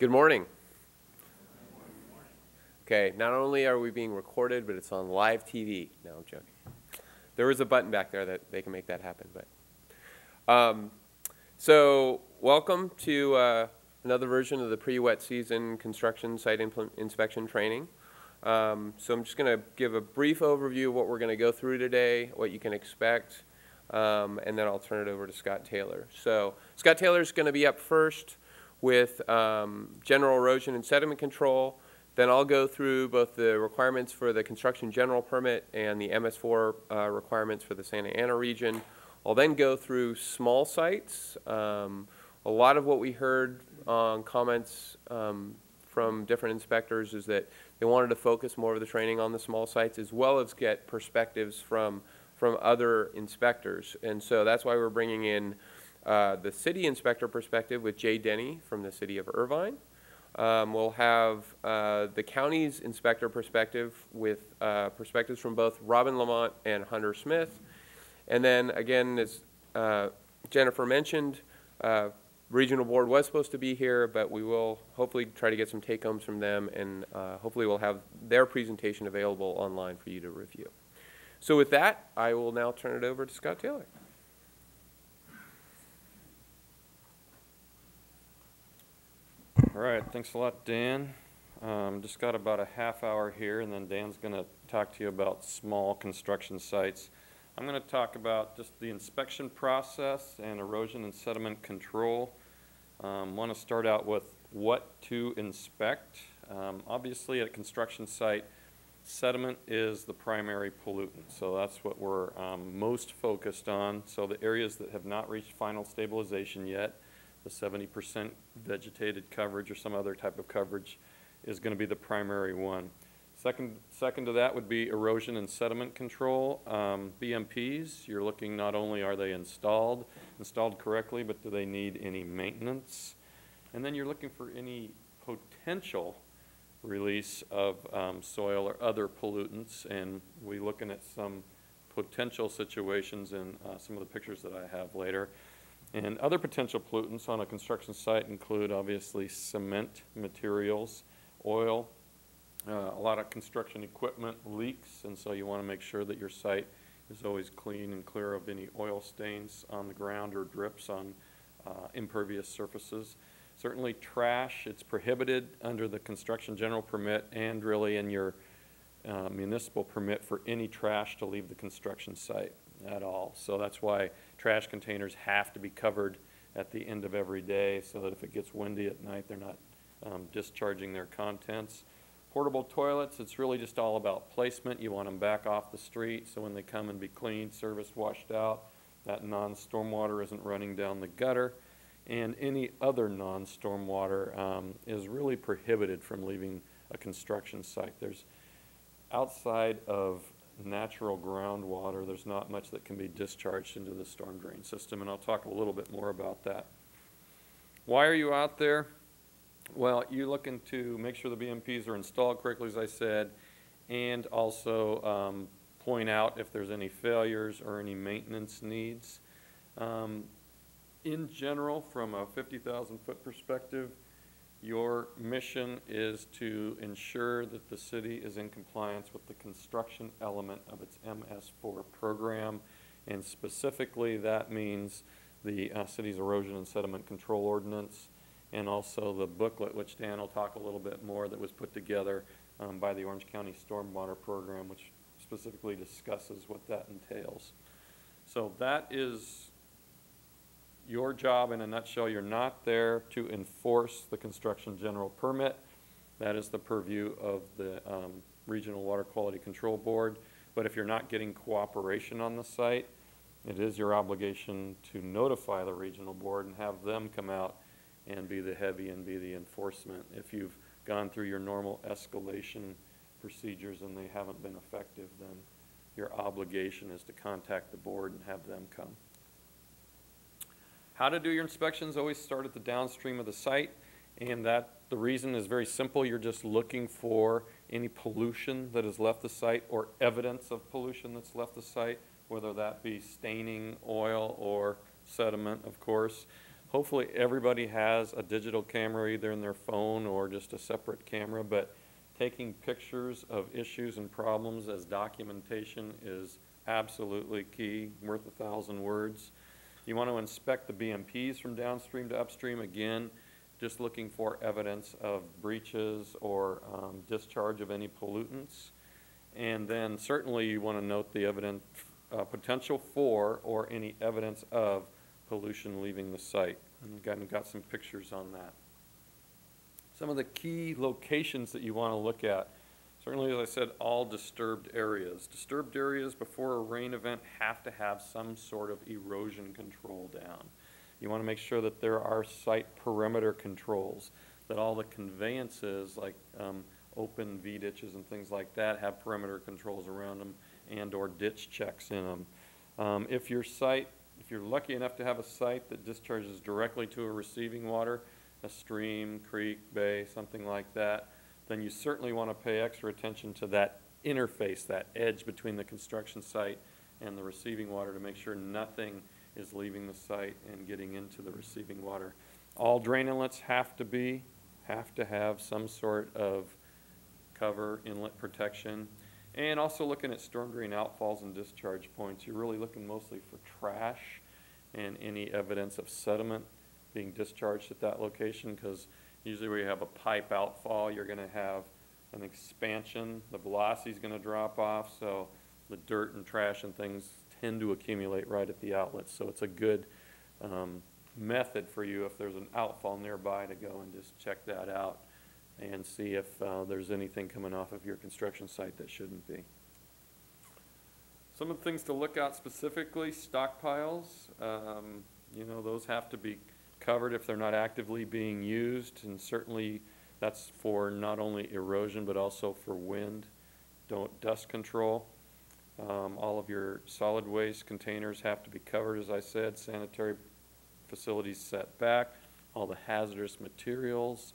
Good morning. Okay, not only are we being recorded, but it's on live TV. No, I'm joking. There is a button back there that they can make that happen. So welcome to another version of the pre-wet season construction site inspection training. So I'm just going to give a brief overview of what we're going to go through today, what you can expect, and then I'll turn it over to Scott Taylor. So Scott Taylor is going to be up first with general erosion and sediment control. Then I'll go through both the requirements for the construction general permit and the MS4 requirements for the Santa Ana region. I'll then go through small sites. A lot of what we heard on comments from different inspectors is that they wanted to focus more of the training on the small sites as well as get perspectives from other inspectors. And so that's why we're bringing in the city inspector perspective with Jay Denny from the city of Irvine. We'll have the county's inspector perspective with perspectives from both Robin Lamont and Hunter Smith. And then again, as Jennifer mentioned, regional board was supposed to be here, but we will hopefully try to get some take-homes from them, and hopefully we'll have their presentation available online for you to review. So with that, I will now turn it over to Scott Taylor. All right, thanks a lot, Dan. Just got about a half hour here, and then Dan's going to talk to you about small construction sites. I'm going to talk about just the inspection process and erosion and sediment control. Want to start out with what to inspect. Obviously, at a construction site, sediment is the primary pollutant, so that's what we're most focused on. So the areas that have not reached final stabilization yet, the 70% vegetated coverage or some other type of coverage is going to be the primary one. Second to that would be erosion and sediment control. BMPs, you're looking not only are they installed correctly, but do they need any maintenance? And then you're looking for any potential release of soil or other pollutants, and we're looking at some potential situations in some of the pictures that I have later. And other potential pollutants on a construction site include obviously cement materials, oil. A lot of construction equipment leaks, and so you want to make sure that your site is always clean and clear of any oil stains on the ground or drips on impervious surfaces. Certainly trash, it's prohibited under the construction general permit and really in your municipal permit for any trash to leave the construction site at all. So that's why trash containers have to be covered at the end of every day so that if it gets windy at night, they're not discharging their contents. Portable toilets, it's really just all about placement. You want them back off the street so when they come and be cleaned, serviced, washed out, that non-stormwater isn't running down the gutter. And any other non-stormwater is really prohibited from leaving a construction site. There's outside of natural groundwater, there's not much that can be discharged into the storm drain system, and I'll talk a little bit more about that. Why are you out there? Well, you're looking to make sure the BMPs are installed correctly, as I said, and also point out if there's any failures or any maintenance needs. In general, from a 50,000-foot perspective, your mission is to ensure that the city is in compliance with the construction element of its MS4 program, and specifically that means the city's erosion and sediment control ordinance, and also the booklet, which Dan will talk a little bit more, that was put together by the Orange County Stormwater Program, which specifically discusses what that entails. So that is your job in a nutshell. You're not there to enforce the construction general permit. That is the purview of the Regional Water Quality Control Board. But if you're not getting cooperation on the site, it is your obligation to notify the regional board and have them come out and be the heavy and be the enforcement. If you've gone through your normal escalation procedures and they haven't been effective, then your obligation is to contact the board and have them come. How to do your inspections: always start at the downstream of the site, and the reason is very simple. You're just looking for any pollution that has left the site or evidence of pollution that's left the site, whether that be staining, oil, or sediment, of course. Hopefully everybody has a digital camera either in their phone or just a separate camera, but taking pictures of issues and problems as documentation is absolutely key, worth 1,000 words. You want to inspect the BMPs from downstream to upstream, again, just looking for evidence of breaches or discharge of any pollutants. And then certainly you want to note the potential for or any evidence of pollution leaving the site. And got some pictures on that. Some of the key locations that you want to look at, certainly as I said, all disturbed areas. Disturbed areas before a rain event have to have some sort of erosion control down. You want to make sure that there are site perimeter controls, that all the conveyances like open V-ditches and things like that have perimeter controls around them and or ditch checks in them. If you're lucky enough to have a site that discharges directly to a receiving water, a stream, creek, bay, something like that, then you certainly want to pay extra attention to that interface, that edge between the construction site and the receiving water to make sure nothing is leaving the site and getting into the receiving water. All drain inlets have to have some sort of cover, inlet protection. And also looking at storm drain outfalls and discharge points, you're really looking mostly for trash and any evidence of sediment being discharged at that location, because usually where you have a pipe outfall, you're going to have an expansion. The velocity is going to drop off, so the dirt and trash and things tend to accumulate right at the outlets. So it's a good method for you if there's an outfall nearby to go and just check that out and see if there's anything coming off of your construction site that shouldn't be. Some of the things to look at specifically, stockpiles, you know, those have to be covered if they're not actively being used, and certainly that's for not only erosion but also for wind, dust control. All of your solid waste containers have to be covered, as I said, sanitary facilities set back, all the hazardous materials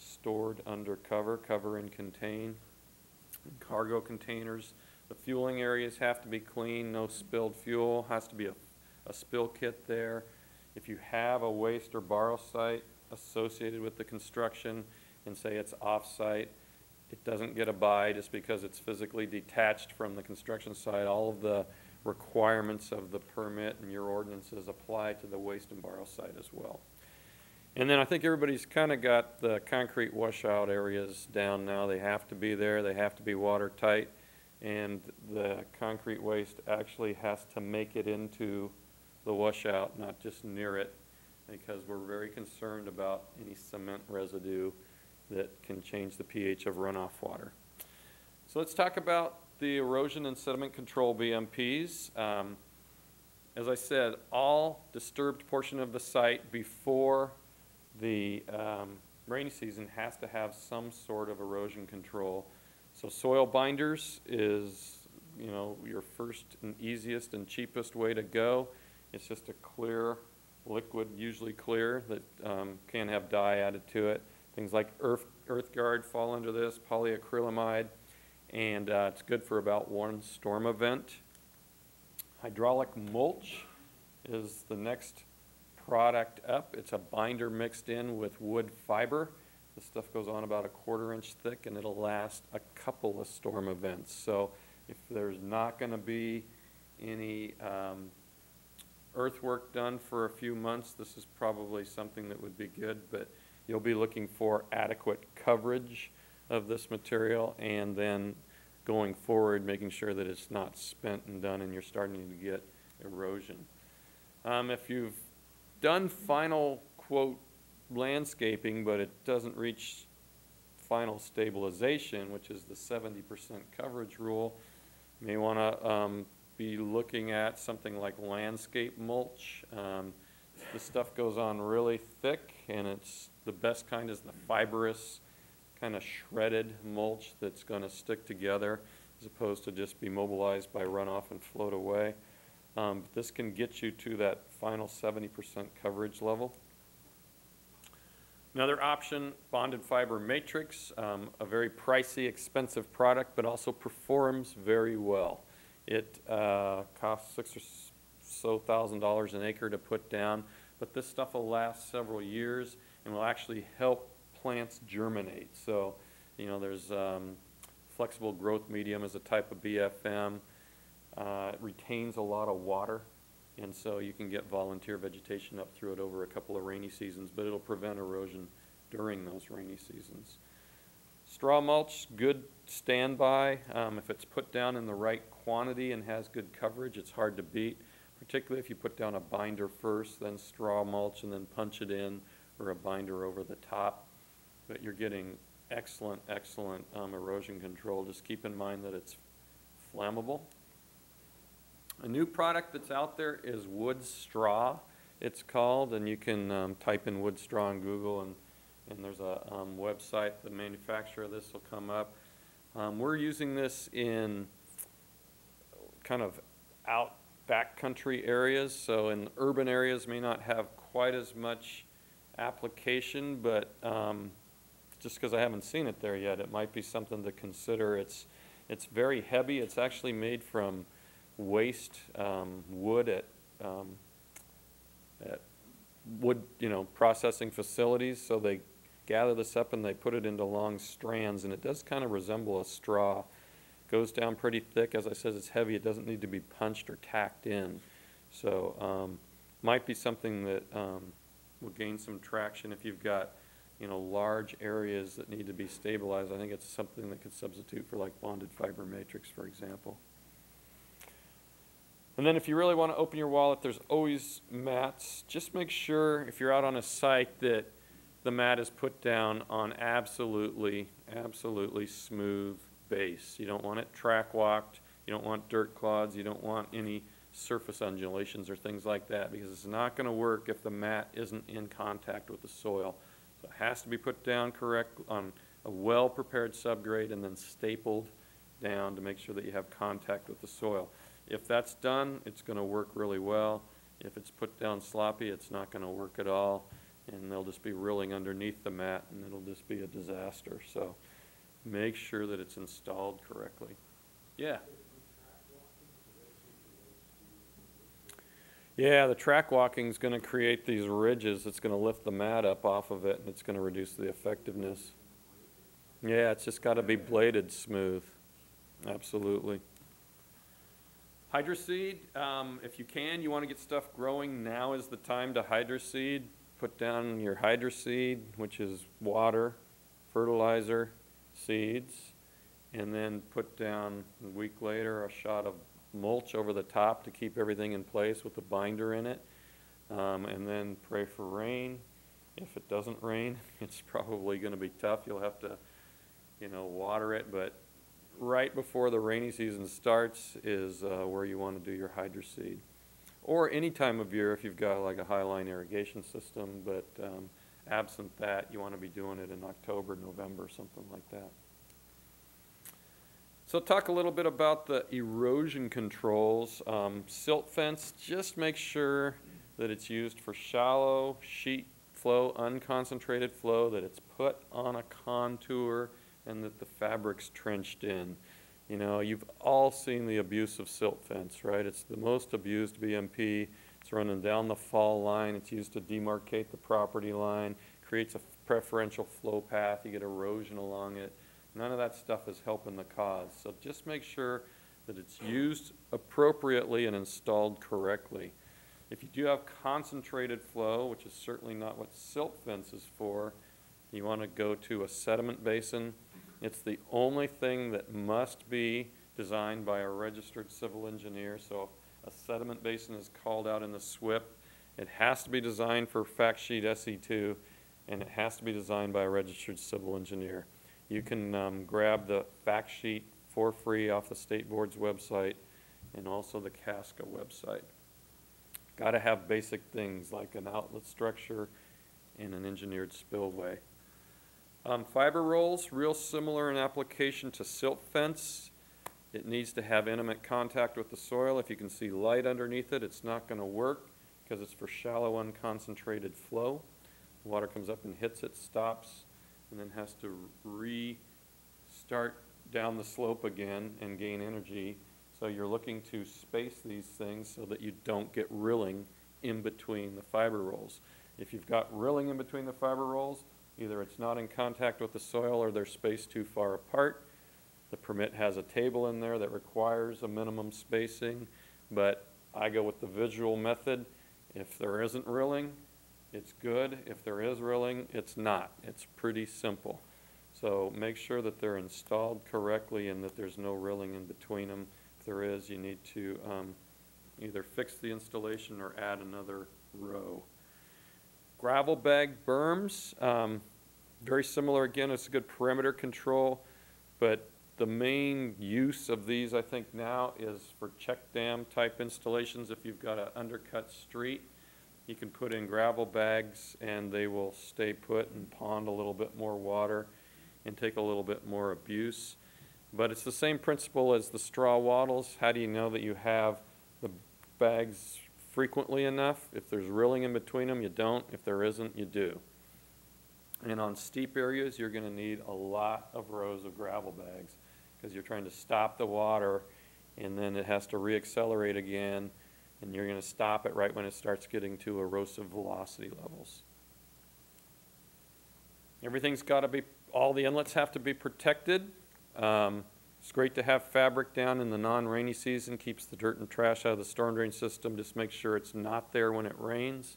stored under cover and contain, cargo containers. The fueling areas have to be clean, no spilled fuel, has to be a spill kit there. If you have a waste or borrow site associated with the construction and say it's off-site, it doesn't get a buy just because it's physically detached from the construction site. All of the requirements of the permit and your ordinances apply to the waste and borrow site as well. And then I think everybody's kind of got the concrete washout areas down now. They have to be there. They have to be watertight. And the concrete waste actually has to make it into the washout, not just near it, because we're very concerned about any cement residue that can change the pH of runoff water. So let's talk about the erosion and sediment control BMPs. As I said, all disturbed portion of the site before the rainy season has to have some sort of erosion control. So soil binders is, you know, your first and easiest and cheapest way to go. It's just a clear liquid, usually clear, that can have dye added to it. Things like earth guard fall under this, polyacrylamide, and it's good for about one storm event. Hydraulic mulch is the next product up. It's a binder mixed in with wood fiber. This stuff goes on about 1/4 inch thick, and it'll last a couple of storm events. So if there's not going to be any earthwork done for a few months, this is probably something that would be good, but you'll be looking for adequate coverage of this material, and then going forward making sure that it's not spent and done and you're starting to get erosion. If you've done final, quote, landscaping, but it doesn't reach final stabilization, which is the 70% coverage rule, you may want to be looking at something like landscape mulch. This stuff goes on really thick, and it's the best kind is the fibrous, kind of shredded mulch that's going to stick together as opposed to just be mobilized by runoff and float away. This can get you to that final 70% coverage level. Another option, bonded fiber matrix, a very pricey, expensive product, but also performs very well. It costs $6,000 or so an acre to put down, but this stuff will last several years and will actually help plants germinate. So, you know, there's flexible growth medium as a type of BFM. It retains a lot of water, and so you can get volunteer vegetation up through it over a couple of rainy seasons, but it'll prevent erosion during those rainy seasons. Straw mulch, good standby. If it's put down in the right quantity and has good coverage, it's hard to beat, particularly if you put down a binder first, then straw mulch, and then punch it in, or a binder over the top. But you're getting excellent, excellent erosion control. Just keep in mind that it's flammable. A new product that's out there is wood straw, it's called, and you can type in wood straw in Google, and there's a website, the manufacturer of this will come up. We're using this in kind of out backcountry areas, so in urban areas may not have quite as much application, but just because I haven't seen it there yet, it might be something to consider. It's very heavy. It's actually made from waste wood at wood, processing facilities. So they gather this up and they put it into long strands, and it does kind of resemble a straw. Goes down pretty thick. As I said, it's heavy. It doesn't need to be punched or tacked in. So might be something that will gain some traction if you've got large areas that need to be stabilized. I think it's something that could substitute for like bonded fiber matrix, for example. And then if you really want to open your wallet, there's always mats. Just make sure if you're out on a site that the mat is put down on absolutely, absolutely smooth base. You don't want it track walked. You don't want dirt clods. You don't want any surface undulations or things like that, because it's not going to work if the mat isn't in contact with the soil. So it has to be put down correct on a well-prepared subgrade and then stapled down to make sure that you have contact with the soil. If that's done, it's going to work really well. If it's put down sloppy, it's not going to work at all, and they'll just be rilling underneath the mat, and it'll just be a disaster. So make sure that it's installed correctly. Yeah. Yeah, the track walking is going to create these ridges. It's going to lift the mat up off of it, and it's going to reduce the effectiveness. Yeah, it's just got to be bladed smooth. Absolutely. Hydroseed, if you can, you want to get stuff growing, now is the time to hydroseed. Put down your hydroseed, which is water, fertilizer, seeds, and then put down a week later a shot of mulch over the top to keep everything in place with the binder in it, and then pray for rain. If it doesn't rain, it's probably going to be tough. You'll have to, water it, but right before the rainy season starts is where you want to do your hydroseed. Or any time of year if you've got like a highline irrigation system, but absent that, you want to be doing it in October, November, something like that. So talk a little bit about the erosion controls. Silt fence, just make sure that it's used for shallow sheet flow, unconcentrated flow, that it's put on a contour, and that the fabric's trenched in. You've all seen the abuse of silt fence, right? It's the most abused BMP. It's running down the fall line. It's used to demarcate the property line, creates a preferential flow path. You get erosion along it. None of that stuff is helping the cause. So just make sure that it's used appropriately and installed correctly. If you do have concentrated flow, which is certainly not what silt fence is for, you want to go to a sediment basin. It's the only thing that must be designed by a registered civil engineer. So if a sediment basin is called out in the SWIP, it has to be designed for fact sheet SE2, and it has to be designed by a registered civil engineer. You can grab the fact sheet for free off the State Board's website and also the CASCA website. Got to have basic things like an outlet structure and an engineered spillway. Fiber rolls, real similar in application to silt fence. It needs to have intimate contact with the soil. If you can see light underneath it, it's not going to work because it's for shallow, unconcentrated flow. Water comes up and hits it, stops, and then has to restart down the slope again and gain energy. So you're looking to space these things so that you don't get rilling in between the fiber rolls. If you've got rilling in between the fiber rolls, either it's not in contact with the soil or they're spaced too far apart. The permit has a table in there that requires a minimum spacing, but I go with the visual method. If there isn't rilling, it's good. If there is rilling, it's not. It's pretty simple. So make sure that they're installed correctly and that there's no rilling in between them. If there is, you need to either fix the installation or add another row. Gravel bag berms, very similar again. It's a good perimeter control, but the main use of these, I think now, is for check dam type installations. If you've got an undercut street, you can put in gravel bags and they will stay put and pond a little bit more water and take a little bit more abuse. But it's the same principle as the straw wattles. How do you know that you have the bags frequently enough? If there's rilling in between them, you don't. If there isn't, you do. And on steep areas, you're going to need a lot of rows of gravel bags because you're trying to stop the water and then it has to reaccelerate again, and you're going to stop it right when it starts getting to erosive velocity levels. Everything's got to be, all the inlets have to be protected. It's great to have fabric down in the non-rainy season, keeps the dirt and trash out of the storm drain system. Just make sure it's not there when it rains.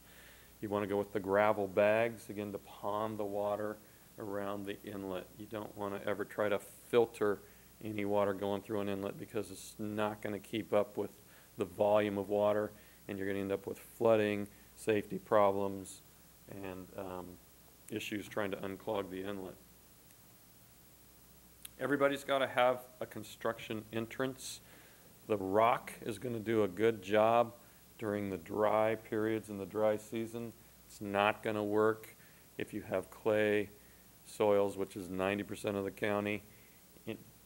You want to go with the gravel bags, again, to pond the water around the inlet. You don't want to ever try to filter any water going through an inlet because it's not going to keep up with the volume of water, and you're going to end up with flooding, safety problems, and issues trying to unclog the inlet. Everybody's got to have a construction entrance. The rock is going to do a good job during the dry periods in the dry season. It's not going to work if you have clay soils, which is 90% of the county,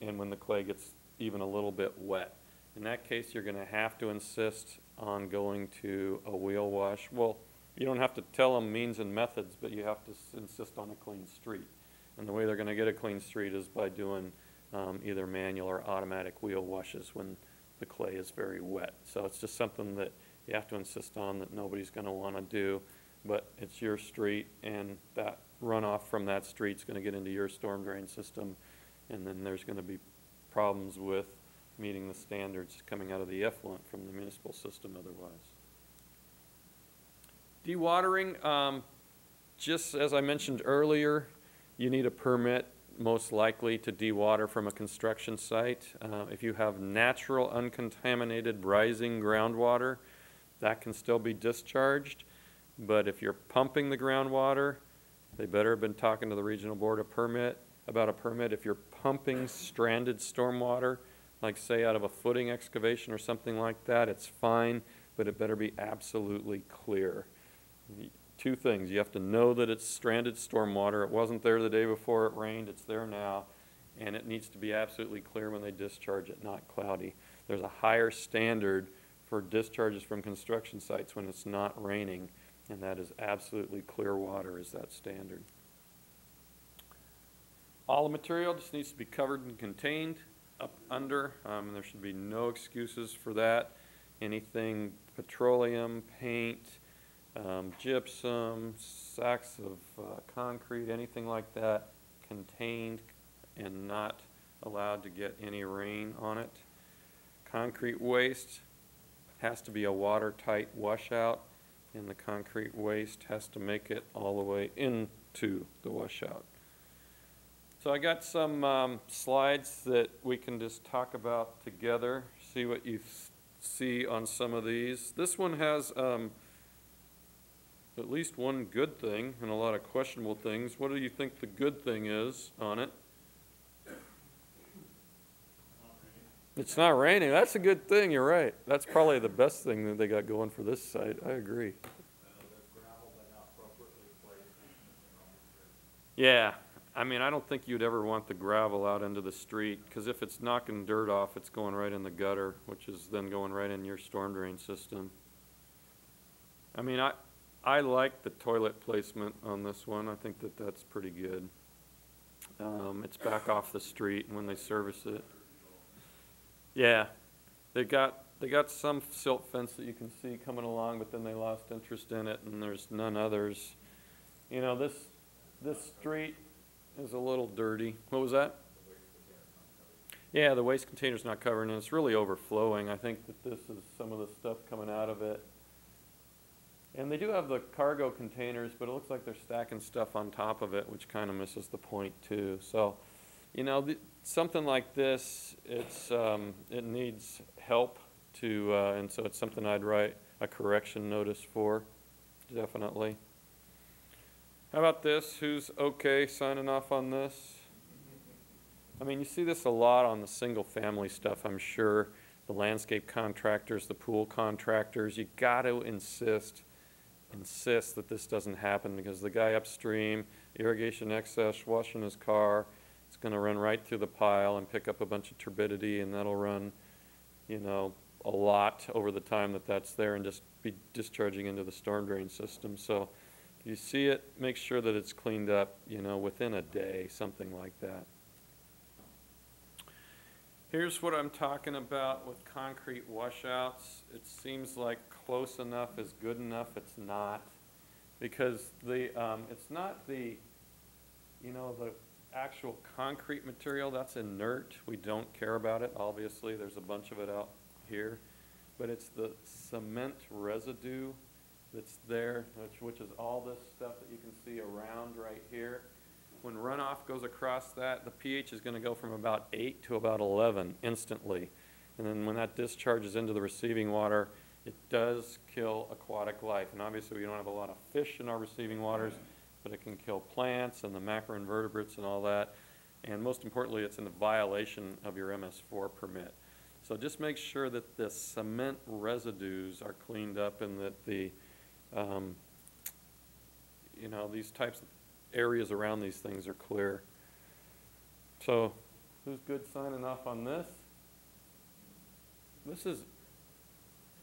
and when the clay gets even a little bit wet. In that case, you're going to have to insist on going to a wheel wash. Well, you don't have to tell them means and methods, but you have to insist on a clean street. And the way they're going to get a clean street is by doing either manual or automatic wheel washes when the clay is very wet. So it's just something that you have to insist on that nobody's going to want to do, but it's your street, and that runoff from that street's going to get into your storm drain system, and then there's going to be problems with meeting the standards coming out of the effluent from the municipal system otherwise. Dewatering, just as I mentioned earlier, you need a permit most likely to dewater from a construction site. If you have natural uncontaminated rising groundwater, that can still be discharged. But if you're pumping the groundwater, they better have been talking to the regional board about a permit. If you're pumping stranded stormwater, like say out of a footing excavation or something like that, it's fine, but it better be absolutely clear. Two things: you have to know that it's stranded stormwater. It wasn't there the day before it rained, it's there now, and it needs to be absolutely clear when they discharge it, not cloudy. There's a higher standard for discharges from construction sites when it's not raining, and that is absolutely clear water is that standard. All the material just needs to be covered and contained up under, and there should be no excuses for that. Anything petroleum, paint, gypsum, sacks of concrete, anything like that, contained and not allowed to get any rain on it. Concrete waste has to be a watertight washout, and the concrete waste has to make it all the way into the washout. So I got some slides that we can just talk about together, see what you see on some of these. This one has at least one good thing and a lot of questionable things. What do you think the good thing is on it? It's not raining. That's a good thing. You're right. That's probably the best thing that they got going for this site. I agree. Yeah. I mean, I don't think you'd ever want the gravel out into the street, because if it's knocking dirt off, it's going right in the gutter, which is then going right in your storm drain system. I mean, I like the toilet placement on this one. I think that that's pretty good. It's back off the street when they service it. Yeah, they've got they got some silt fence that you can see coming along, but then they lost interest in it, and there's none others. You know, this street is a little dirty. What was that? Yeah, the waste container's not covered, and it's really overflowing. I think that this is some of the stuff coming out of it. And they do have the cargo containers, but it looks like they're stacking stuff on top of it, which kind of misses the point too. So, you know, something like this, it needs help to, and so it's something I'd write a correction notice for, definitely. How about this? Who's okay signing off on this? I mean, you see this a lot on the single family stuff, I'm sure. The landscape contractors, the pool contractors, you got to insist that this doesn't happen, because the guy upstream, irrigation excess, washing his car, it's going to run right through the pile and pick up a bunch of turbidity, and that'll run, you know, a lot over the time that that's there and just be discharging into the storm drain system. So if you see it, make sure that it's cleaned up, you know, within a day, something like that. Here's what I'm talking about with concrete washouts. It seems like close enough is good enough. It's not, because it's not the, you know, the actual concrete material. That's inert. We don't care about it. Obviously, there's a bunch of it out here, but it's the cement residue that's there, which is all this stuff that you can see around right here. When runoff goes across that, the pH is going to go from about 8 to about 11 instantly. And then when that discharges into the receiving water, it does kill aquatic life. And obviously we don't have a lot of fish in our receiving waters, but it can kill plants and the macroinvertebrates and all that. And most importantly, it's in violation of your MS4 permit. So just make sure that the cement residues are cleaned up and that the, you know, these types of areas around these things are clear. So who's good signing off on this? This is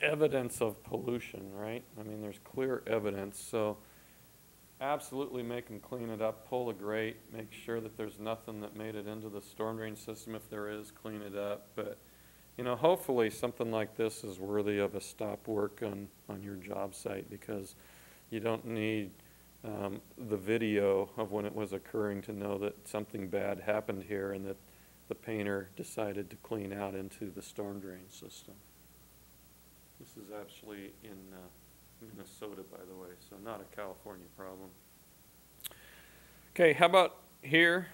evidence of pollution, right? I mean, there's clear evidence. So absolutely make them clean it up, pull the grate, make sure that there's nothing that made it into the storm drain system. If there is, clean it up. But, you know, hopefully something like this is worthy of a stop work on your job site, because you don't need the video of when it was occurring to know that something bad happened here and that the painter decided to clean out into the storm drain system. This is actually in Minnesota, by the way, so not a California problem. Okay, how about here?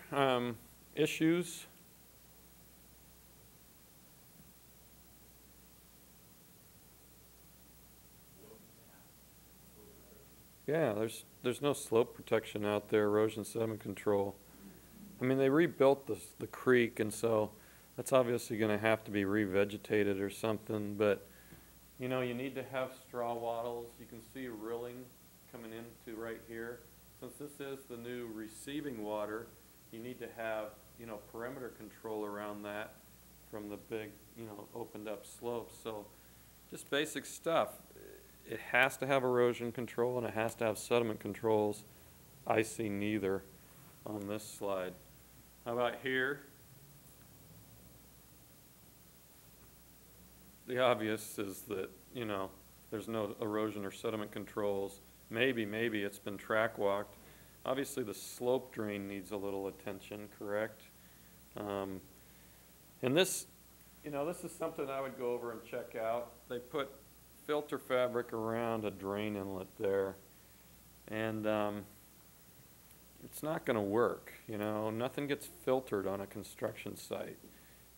Issues. Yeah, there's no slope protection out there, erosion sediment control. I mean, they rebuilt the creek, and so that's obviously going to have to be revegetated or something, but you know, you need to have straw wattles. You can see rilling coming into right here. Since this is the new receiving water, you need to have, you know, perimeter control around that from the big, you know, opened up slopes. So just basic stuff. It has to have erosion control and it has to have sediment controls. I see neither on this slide. How about here? The obvious is that, you know, there's no erosion or sediment controls. Maybe it's been track walked. Obviously the slope drain needs a little attention, correct? And this, you know, this is something I would go over and check out. They put filter fabric around a drain inlet there, and it's not going to work. You know, nothing gets filtered on a construction site.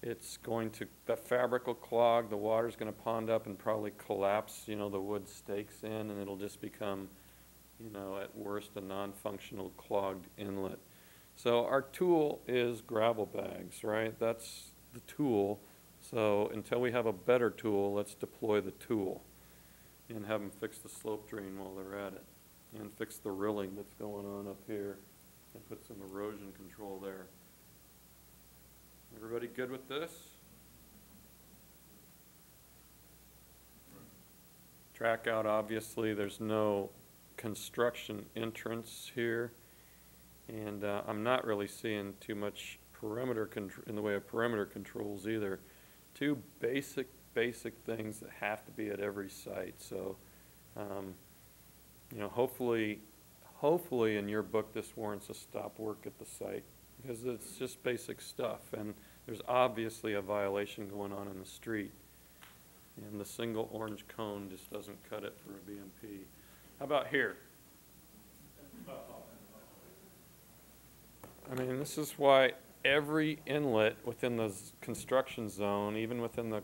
It's going to, that fabric will clog, the water's going to pond up and probably collapse, you know, the wood stakes in, and it'll just become, you know, at worst a non-functional clogged inlet. So our tool is gravel bags, right? That's the tool. So until we have a better tool, let's deploy the tool and have them fix the slope drain while they're at it, and fix the rilling that's going on up here, and put some erosion control there. Everybody good with this? Track out, obviously, there's no construction entrance here, and I'm not really seeing too much perimeter in the way of perimeter controls either. Two basic basic things that have to be at every site. So, you know, hopefully in your book this warrants a stop work at the site, because it's just basic stuff, and there's obviously a violation going on in the street. And the single orange cone just doesn't cut it for a BMP. How about here? I mean, this is why every inlet within the construction zone, even within the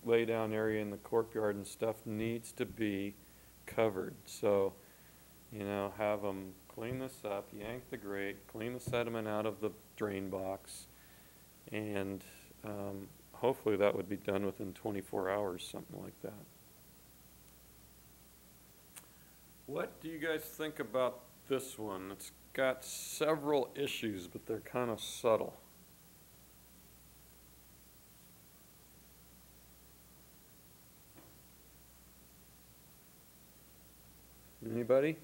laydown area in the courtyard and stuff, needs to be covered. So, you know, have them clean this up, yank the grate, clean the sediment out of the drain box, and hopefully that would be done within 24 hours, something like that. What do you guys think about this one? It's got several issues, but they're kind of subtle. Anybody?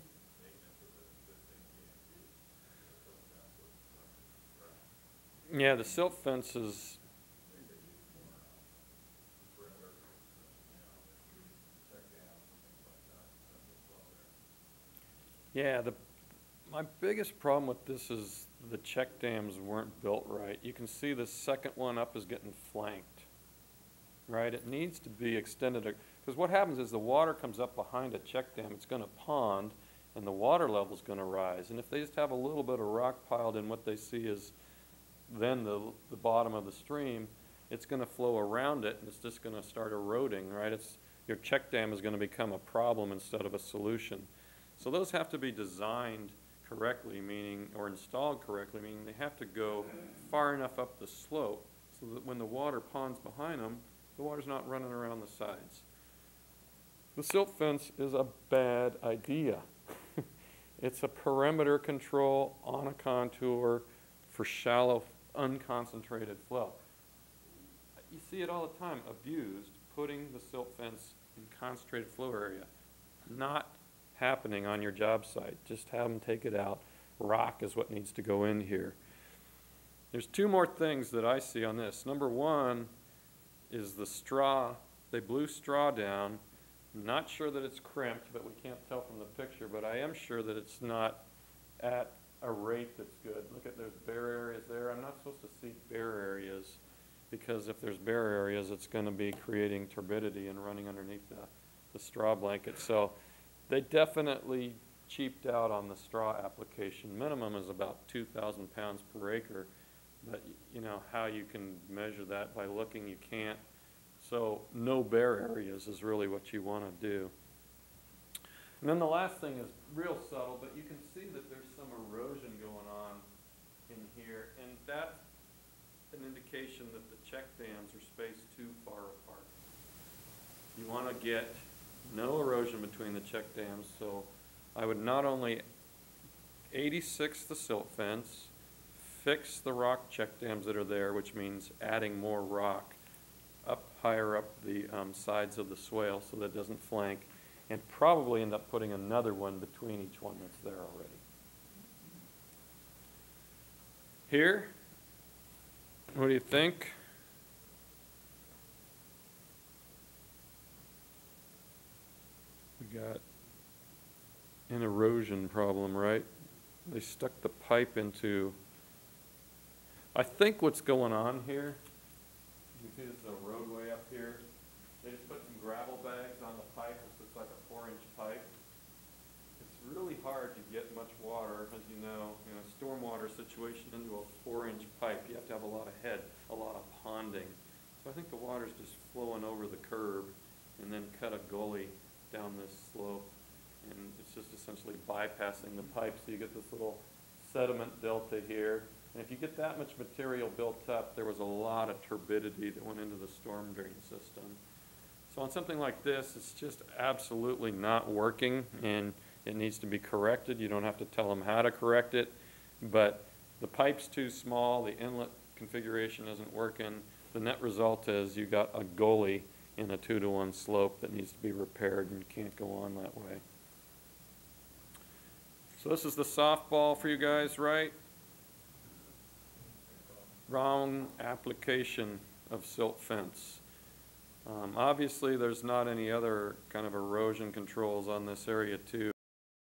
Yeah, the silt fence is, yeah, my biggest problem with this is the check dams weren't built right. You can see the second one up is getting flanked, right? It needs to be extended, because what happens is the water comes up behind a check dam, it's going to pond, and the water level is going to rise. And if they just have a little bit of rock piled in, what they see is then the bottom of the stream, it's going to flow around it, and it's just going to start eroding, right? Your check dam is going to become a problem instead of a solution. So those have to be designed correctly, meaning, or installed correctly, meaning they have to go far enough up the slope so that when the water ponds behind them, the water's not running around the sides. The silt fence is a bad idea. It's a perimeter control on a contour for shallow, unconcentrated flow. You see it all the time, abused, putting the silt fence in concentrated flow area. Not happening on your job site. Just have them take it out. Rock is what needs to go in here. There's two more things that I see on this. Number one is the straw. They blew straw down. I'm not sure that it's crimped, but we can't tell from the picture, but I am sure that it's not at a rate that's good. Look at, there's bare areas there. I'm not supposed to see bare areas, because if there's bare areas, it's going to be creating turbidity and running underneath the straw blanket. So they definitely cheaped out on the straw application. Minimum is about 2,000 pounds per acre, but you know how you can measure that by looking, you can't. So no bare areas is really what you want to do. And then the last thing is real subtle, but you can see that there's some erosion going on in here, and that's an indication that the check dams are spaced too far apart. You want to get no erosion between the check dams, so I would not only 86 the silt fence, fix the rock check dams that are there, which means adding more rock up higher up the sides of the swale so that it doesn't flank, and probably end up putting another one between each one that's there already. Here, what do you think? We got an erosion problem, right? They stuck the pipe into, I think what's going on here, you see this is a roadway up here. They just put some gravel bags on the pipe. This looks like a 4-inch pipe. It's really hard to get much water, as you know, in a stormwater situation into a 4-inch pipe. You have to have a lot of head, a lot of ponding. So I think the water's just flowing over the curb and then cut a gully down this slope, and it's just essentially bypassing the pipe, so you get this little sediment delta here. And if you get that much material built up, there was a lot of turbidity that went into the storm drain system. So on something like this, it's just absolutely not working, and it needs to be corrected. You don't have to tell them how to correct it, but the pipe's too small, the inlet configuration isn't working. The net result is you got a gully in a 2-to-1 slope that needs to be repaired and can't go on that way. So this is the softball for you guys, right? Wrong application of silt fence. Obviously, there's not any other kind of erosion controls on this area too.